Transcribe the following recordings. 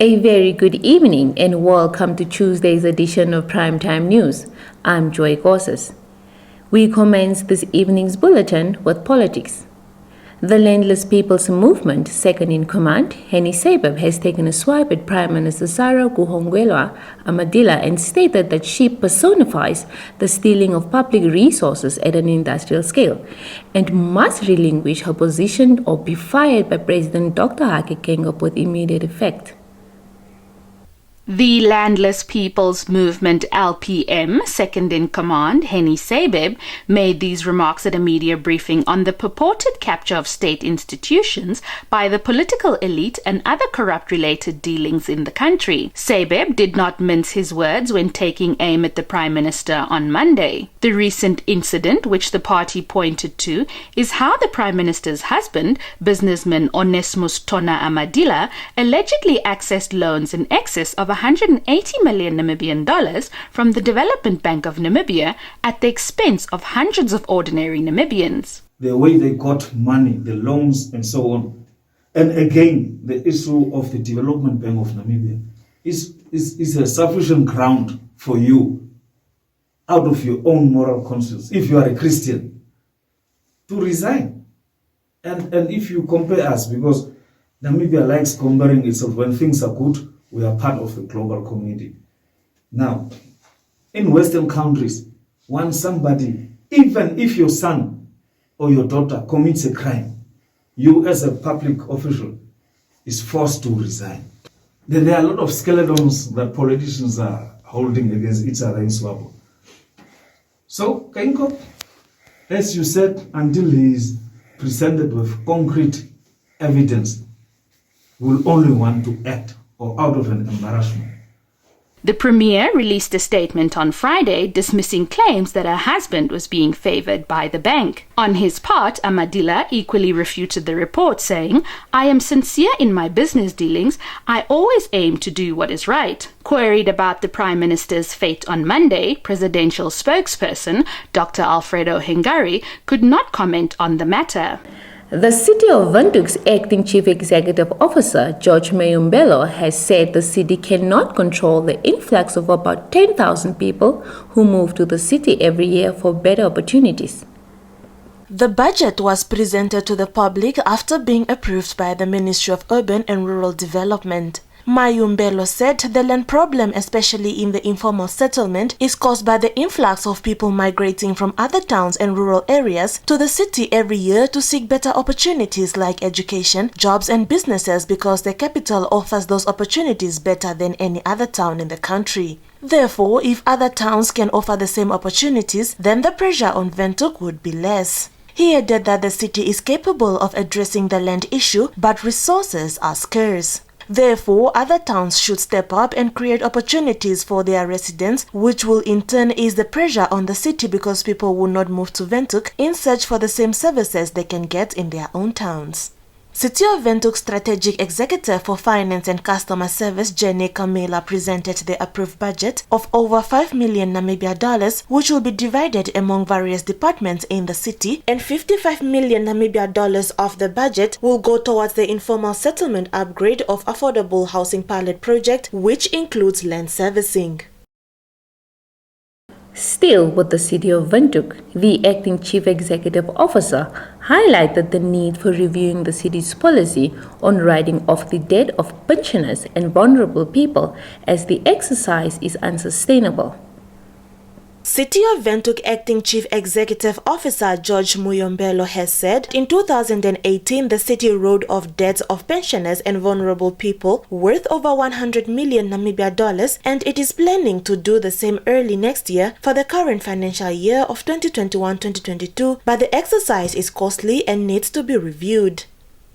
A very good evening and welcome to Tuesday's edition of Primetime News. I'm Joy Gorses. We commence this evening's bulletin with politics. The Landless People's Movement, second in command, Henny Sabeb, has taken a swipe at Prime Minister Sarah Guhongwelwa Amadila and stated that she personifies the stealing of public resources at an industrial scale and must relinquish her position or be fired by President Dr. Hage Geingob with immediate effect. The Landless People's Movement LPM, second in command, Henny Sabeb, made these remarks at a media briefing on the purported capture of state institutions by the political elite and other corrupt-related dealings in the country. Sabeb did not mince his words when taking aim at the Prime Minister on Monday. The recent incident, which the party pointed to, is how the Prime Minister's husband, businessman Onesmus Tona Amadila, allegedly accessed loans in excess of 180 million Namibian dollars from the Development Bank of Namibia at the expense of hundreds of ordinary Namibians. The way they got money, the loans and so on. And again, the issue of the Development Bank of Namibia is a sufficient ground for you, out of your own moral conscience, if you are a Christian, to resign. And if you compare us, because Namibia likes comparing itself, when things are good, we are part of the global community. Now, in Western countries, when somebody, even if your son or your daughter commits a crime, you as a public official is forced to resign. There are a lot of skeletons that politicians are holding against each other in Swabo. So, Geingob, as you said, until he is presented with concrete evidence, will only want to act or out of an embarrassment. The Premier released a statement on Friday dismissing claims that her husband was being favoured by the bank. On his part, Amadila equally refuted the report, saying, "I am sincere in my business dealings. I always aim to do what is right." Queried about the Prime Minister's fate on Monday, presidential spokesperson Dr. Alfredo Hengari could not comment on the matter. The City of Windhoek's acting chief executive officer, George Mayumbelo, has said the city cannot control the influx of about 10,000 people who move to the city every year for better opportunities. The budget was presented to the public after being approved by the Ministry of Urban and Rural Development. Mayumbelo said the land problem, especially in the informal settlement, is caused by the influx of people migrating from other towns and rural areas to the city every year to seek better opportunities like education, jobs and businesses because the capital offers those opportunities better than any other town in the country. Therefore, if other towns can offer the same opportunities, then the pressure on Windhoek would be less. He added that the city is capable of addressing the land issue, but resources are scarce. Therefore, other towns should step up and create opportunities for their residents, which will in turn ease the pressure on the city because people will not move to Windhoek in search for the same services they can get in their own towns. City of Windhoek Strategic Executive for Finance and Customer Service Jenny Kamela presented the approved budget of over 5 million Namibia dollars, which will be divided among various departments in the city, and 55 million Namibia dollars of the budget will go towards the informal settlement upgrade of affordable housing pilot project, which includes land servicing. Still with the City of Windhoek, the acting chief executive officer highlighted the need for reviewing the city's policy on writing off the debt of pensioners and vulnerable people as the exercise is unsustainable. City of Windhoek Acting Chief Executive Officer George Muyombelo has said in 2018 the city wrote off debts of pensioners and vulnerable people worth over 100 million Namibia dollars, and it is planning to do the same early next year for the current financial year of 2021-2022, but the exercise is costly and needs to be reviewed.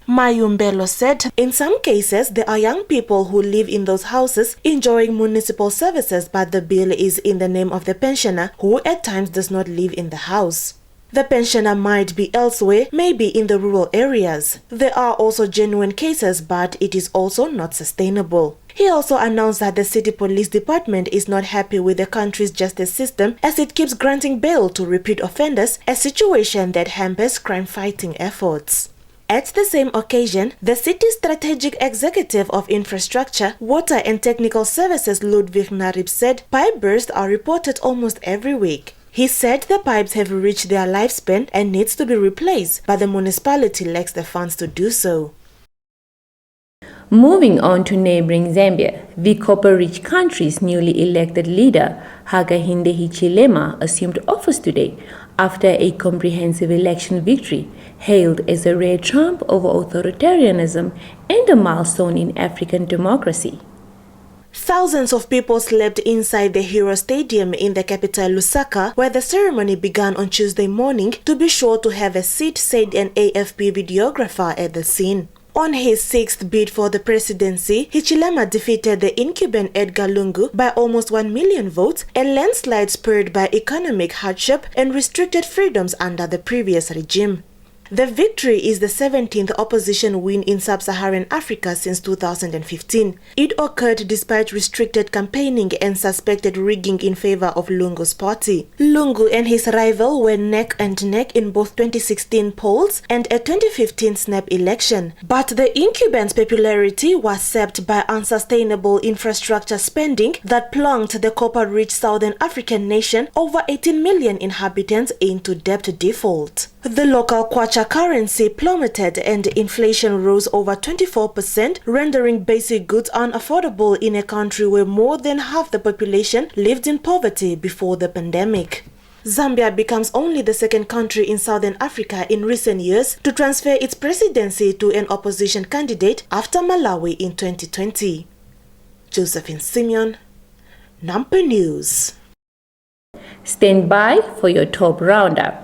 Mayumbelo said in some cases there are young people who live in those houses enjoying municipal services, but the bill is in the name of the pensioner who at times does not live in the house. The pensioner might be elsewhere, maybe in the rural areas. There are also genuine cases, but it is also not sustainable. He also announced that the city police department is not happy with the country's justice system as it keeps granting bail to repeat offenders, a situation that hampers crime-fighting efforts. At the same occasion, the city's strategic executive of infrastructure, water and technical services Ludwig Narib said pipe bursts are reported almost every week. He said the pipes have reached their lifespan and needs to be replaced, but the municipality lacks the funds to do so. Moving on to neighboring Zambia, the copper-rich country's newly elected leader, Hakainde Hichilema, assumed office today after a comprehensive election victory, hailed as a rare triumph over authoritarianism and a milestone in African democracy. Thousands of people slept inside the Hero Stadium in the capital Lusaka, where the ceremony began on Tuesday morning, to be sure to have a seat, said an AFP videographer at the scene. On his sixth bid for the presidency, Hichilema defeated the incumbent Edgar Lungu by almost 1 million votes, a landslide spurred by economic hardship and restricted freedoms under the previous regime. The victory is the 17th opposition win in sub-Saharan Africa since 2015. It occurred despite restricted campaigning and suspected rigging in favor of Lungu's party. Lungu and his rival were neck and neck in both 2016 polls and a 2015 snap election. But the incumbent's popularity was sapped by unsustainable infrastructure spending that plunged the copper-rich Southern African nation, over 18 million inhabitants, into debt default. The local kwacha currency plummeted and inflation rose over 24%, rendering basic goods unaffordable in a country where more than half the population lived in poverty before the pandemic. Zambia becomes only the second country in Southern Africa in recent years to transfer its presidency to an opposition candidate after Malawi in 2020. Josephine Simeon, Nampa News. Stand by for your top roundup.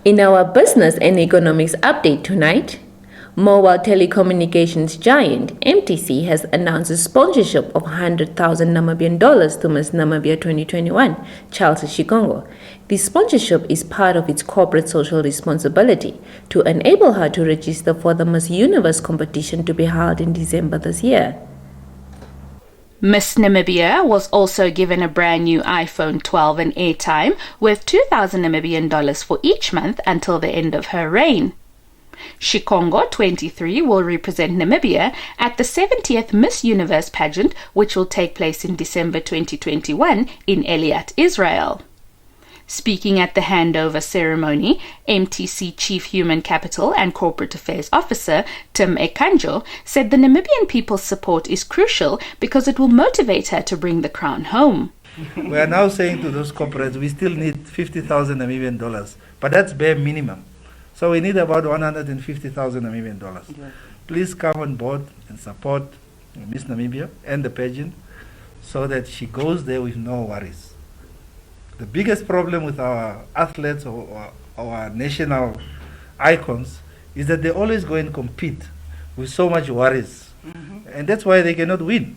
In our business and economics update tonight, mobile telecommunications giant MTC has announced a sponsorship of 100,000 Namibian dollars to Miss Namibia 2021, Chelsea Shikongo. This sponsorship is part of its corporate social responsibility to enable her to register for the Miss Universe competition to be held in December this year. Miss Namibia was also given a brand new iPhone 12 and airtime worth 2,000 Namibian dollars for each month until the end of her reign. Shikongo, 23, will represent Namibia at the 70th Miss Universe pageant, which will take place in December 2021 in Eilat, Israel. Speaking at the handover ceremony, MTC Chief Human Capital and Corporate Affairs Officer Tim Ekanjo said the Namibian people's support is crucial because it will motivate her to bring the crown home. We are now saying to those corporates, we still need 50,000 Namibian dollars, but that's bare minimum. So we need about 150,000 Namibian dollars. Yeah. Please come on board and support Miss Namibia and the pageant so that she goes there with no worries. The biggest problem with our athletes or our national icons is that they always go and compete with so much worries. And that's why they cannot win.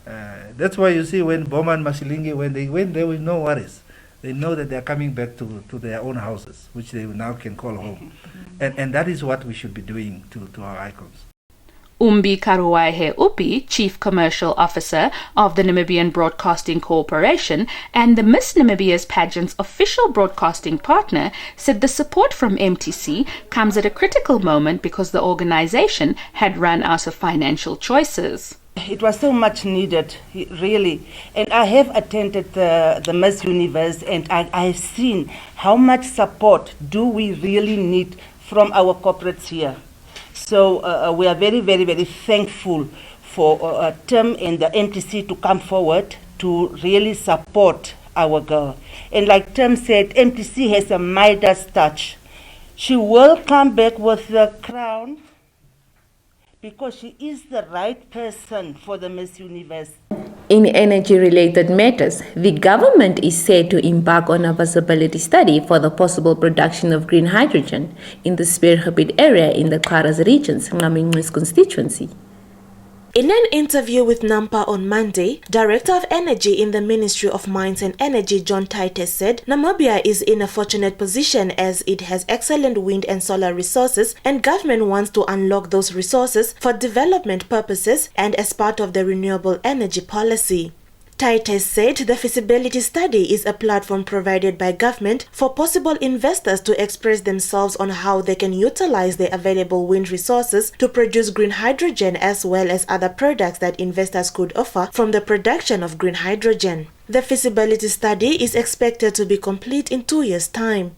That's why you see when Boma and Masilingi, when they win there with no worries, they know that they are coming back to their own houses, which they now can call home. And that is what we should be doing to our icons. Umbi Karuwaihe Upi, Chief Commercial Officer of the Namibian Broadcasting Corporation and the Miss Namibia's pageant's official broadcasting partner, said the support from MTC comes at a critical moment because the organization had run out of financial choices. It was so much needed, really. And I have attended the Miss Universe and I have seen how much support do we really need from our corporates here. So we are very, very, very thankful for Tim and the NTC to come forward to really support our girl. And like Tim said, NTC has a Midas touch. She will come back with the crown because she is the right person for the Miss Universe. In energy-related matters, the government is set to embark on a feasibility study for the possible production of green hydrogen in the Spearhead area in the Qaras region's Ngamingwes constituency. In an interview with Nampa on Monday, Director of Energy in the Ministry of Mines and Energy John Titus said Namibia is in a fortunate position as it has excellent wind and solar resources, and government wants to unlock those resources for development purposes and as part of the renewable energy policy. Titus said the feasibility study is a platform provided by government for possible investors to express themselves on how they can utilize the available wind resources to produce green hydrogen as well as other products that investors could offer from the production of green hydrogen. The feasibility study is expected to be complete in 2 years' time.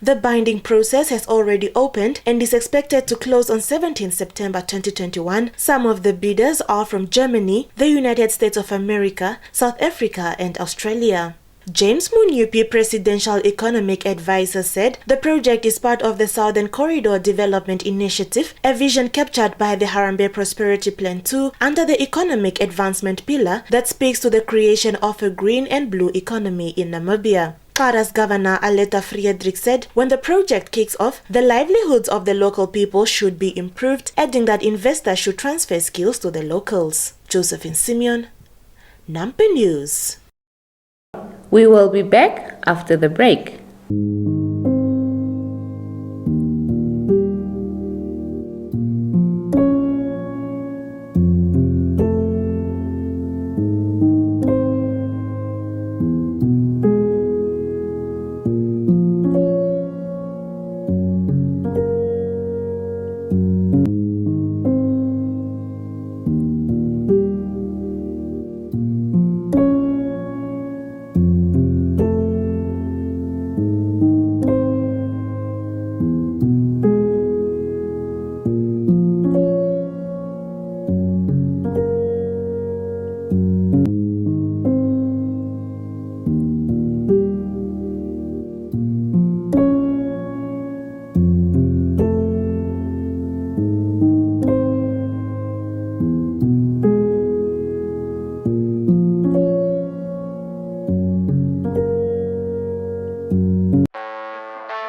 The binding process has already opened and is expected to close on 17 September 2021. Some of the bidders are from Germany, the United States of America, South Africa, and Australia. James Munyupi, Presidential Economic Advisor, said the project is part of the Southern Corridor Development Initiative, a vision captured by the Harambee Prosperity Plan 2 under the Economic Advancement Pillar that speaks to the creation of a green and blue economy in Namibia. Qaras Governor Aletta Friedrich said when the project kicks off, the livelihoods of the local people should be improved, adding that investors should transfer skills to the locals. Josephine Simeon, Nampa News. We will be back after the break.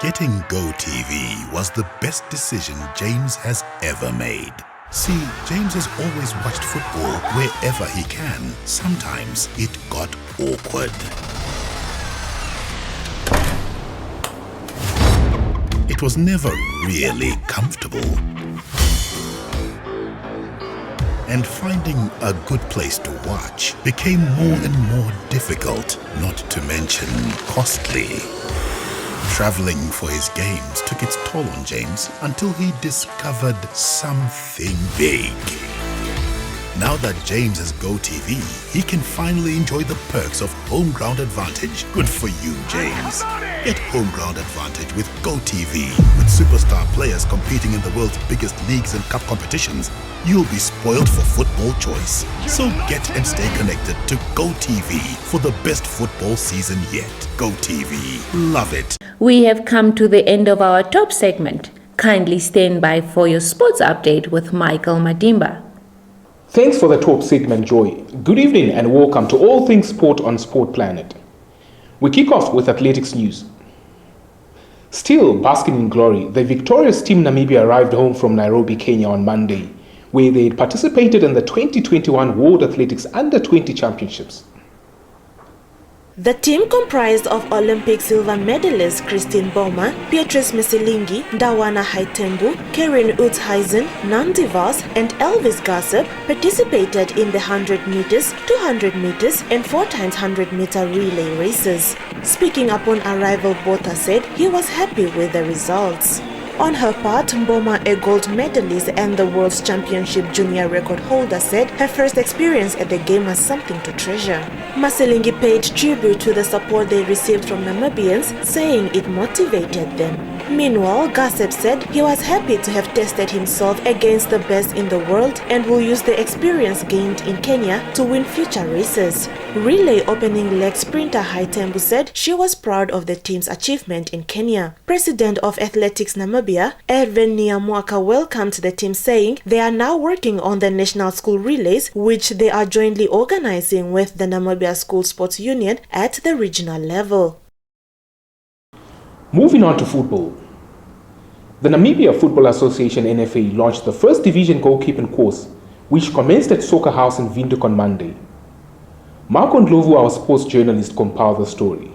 Getting GoTV was the best decision James has ever made. See, James has always watched football wherever he can. Sometimes it got awkward. It was never really comfortable. And finding a good place to watch became more and more difficult, not to mention costly. Traveling for his games took its toll on James until he discovered something big. Now that James has GoTV, he can finally enjoy the perks of home ground advantage. Good for you, James. Get home ground advantage with GoTV. With superstar players competing in the world's biggest leagues and cup competitions, you'll be spoiled for football choice. So get and stay connected to GoTV for the best football season yet. GoTV. Love it. We have come to the end of our top segment. Kindly stand by for your sports update with Michael Madimba. Thanks for the top segment, Joy. Good evening and welcome to All Things Sport on Sport Planet. We kick off with athletics news. Still basking in glory, the victorious Team Namibia arrived home from Nairobi, Kenya on Monday, where they participated in the 2021 World Athletics Under-20 Championships. The team comprised of Olympic silver medalists Christine Boma, Beatrice Misilingi, Dawana Haitembu, Karen Uthheisen, Nandi Vos, and Elvis Gossip participated in the 100 meters, 200 meters, and 4x100 meter relay races. Speaking upon arrival, Botha said he was happy with the results. On her part, Mboma, a gold medalist and the World's Championship junior record holder, said her first experience at the game was something to treasure. Masilingi paid tribute to the support they received from Namibians, saying it motivated them. Meanwhile, Gossip said he was happy to have tested himself against the best in the world and will use the experience gained in Kenya to win future races. Relay opening leg sprinter Haitembu said she was proud of the team's achievement in Kenya. President of Athletics Namibia, Erwin Nyamwaka, welcomed the team, saying they are now working on the National School Relays, which they are jointly organizing with the Namibia School Sports Union at the regional level. Moving on to football. The Namibia Football Association NFA launched the first division goalkeeping course, which commenced at Soccer House in Windhoek on Monday. Marco Ndlovu, our sports journalist, compiled the story.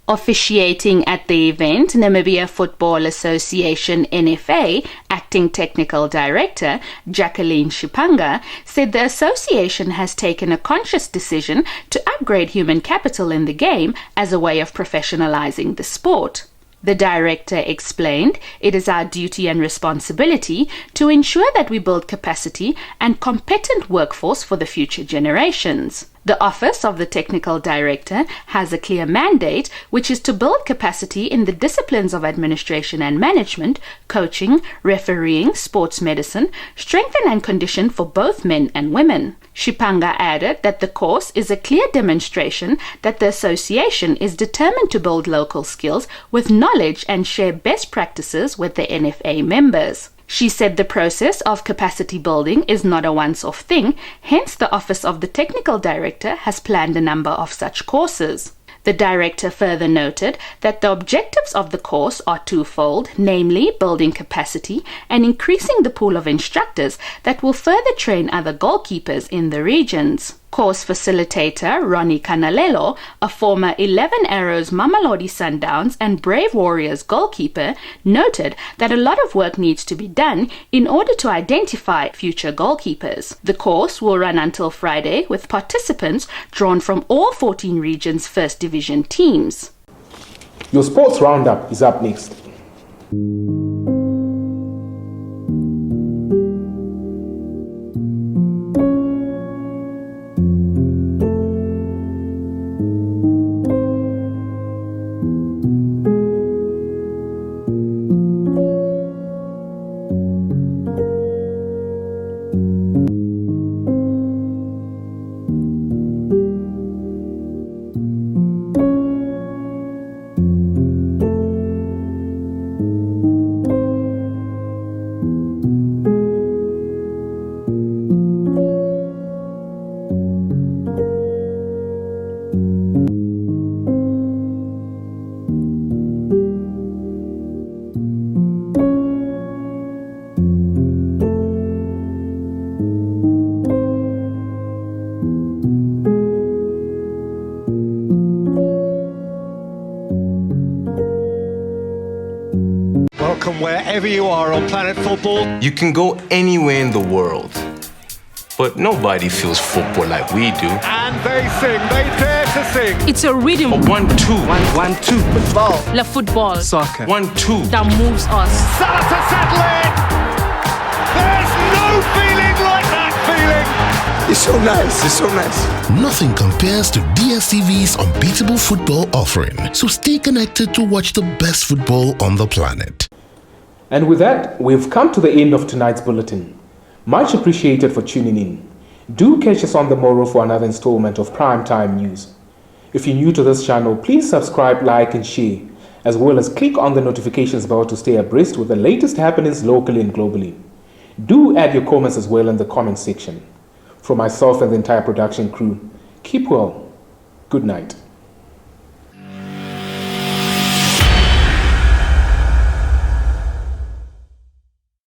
Officiating at the event, Namibia Football Association NFA Acting Technical Director Jacqueline Shipanga said the association has taken a conscious decision to upgrade human capital in the game as a way of professionalizing the sport. The director explained, "It is our duty and responsibility to ensure that we build capacity and competent workforce for the future generations." The office of the technical director has a clear mandate, which is to build capacity in the disciplines of administration and management, coaching, refereeing, sports medicine, strengthen and condition for both men and women. Shipanga added that the course is a clear demonstration that the association is determined to build local skills with knowledge and share best practices with the NFA members. She said the process of capacity building is not a once-off thing, hence the Office of the Technical Director has planned a number of such courses. The director further noted that the objectives of the course are twofold, namely building capacity and increasing the pool of instructors that will further train other goalkeepers in the regions. Course facilitator Ronnie Canalelo, a former 11 Arrows Mamelodi Sundowns and Brave Warriors goalkeeper, noted that a lot of work needs to be done in order to identify future goalkeepers. The course will run until Friday with participants drawn from all 14 regions' First Division teams. Your sports roundup is up next. Welcome wherever you are on Planet Football. You can go anywhere in the world, but nobody feels football like we do. And they sing, they dare to sing. It's a rhythm. 1-2. 1-2. Football. La football. Soccer. 1-2. That moves us. Salah to settle in. There's no feeling like that feeling. It's so nice. It's so nice. Nothing compares to DSTV's unbeatable football offering, so stay connected to watch the best football on the planet. And with that, we've come to the end of tonight's bulletin. Much appreciated for tuning in. Do catch us on the morrow for another installment of Primetime News. If you're new to this channel, please subscribe, like and share, as well as click on the notifications bell to stay abreast with the latest happenings locally and globally. Do add your comments as well in the comment section. From myself and the entire production crew, keep well. Good night.